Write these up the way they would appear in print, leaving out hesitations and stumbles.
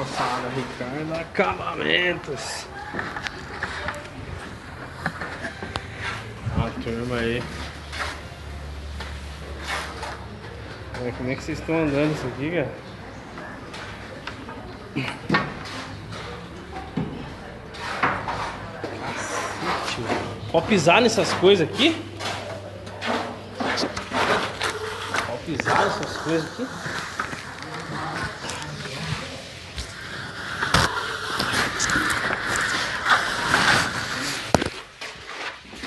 moçada, Ricardo Acabamentos. Ó a turma aí. Olha, como é que vocês estão andando isso aqui, cara? Cacete, velho. Pode pisar nessas coisas aqui? Pode pisar nessas coisas aqui?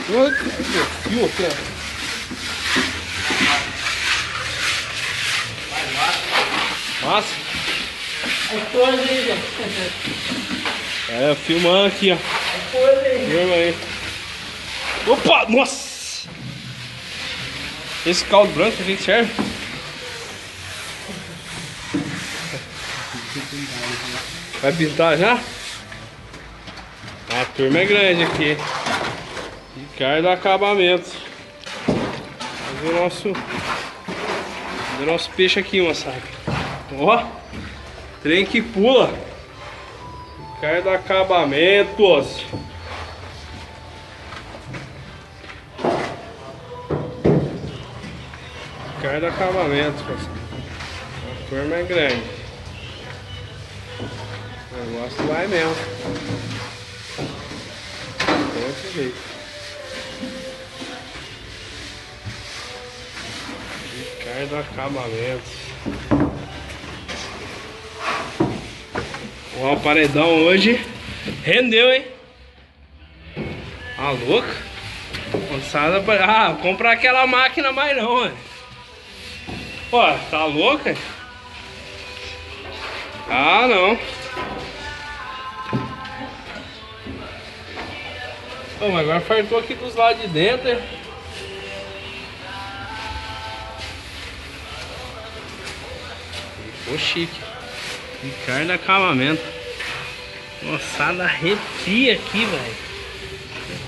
Olha que fio aqui, ó. Massa. É, filmando aqui, ó. Filma aí. Opa, nossa! Esse caldo branco a gente serve? Vai pintar já? A turma é grande aqui. Ricardo Acabamentos. Fazer o nosso peixe aqui, moçada. Ó, trem que pula. Ricardo Acabamentos. Ricardo Acabamentos, moçada. A turma é grande. O negócio lá é mesmo. Desse jeito. Ricardo Acabamentos. Ó, o paredão hoje rendeu, hein? Ah, louca. Moçada, ah, comprar aquela máquina mais não, mano. Ó, tá louca? Ah, não. Pô, mas agora fartou aqui dos lados de dentro, hein? Ficou chique. Ricardo Acabamento. Moçada, arrepia aqui, velho.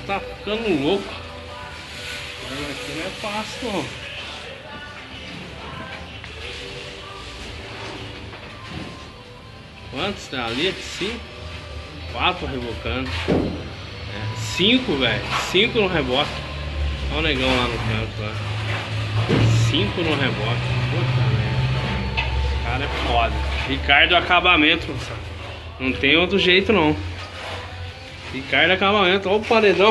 Tá ficando louco. Mas aqui não é fácil, não. Quantos tá ali? 5? 4 rebocando. 5, velho. 5 no reboque. Olha o negão lá no canto lá. 5 no reboque. Puta merda. Esse cara é foda. Ricardo Acabamento, moçada. Não tem outro jeito não. Ricardo Acabamento. Olha o paredão.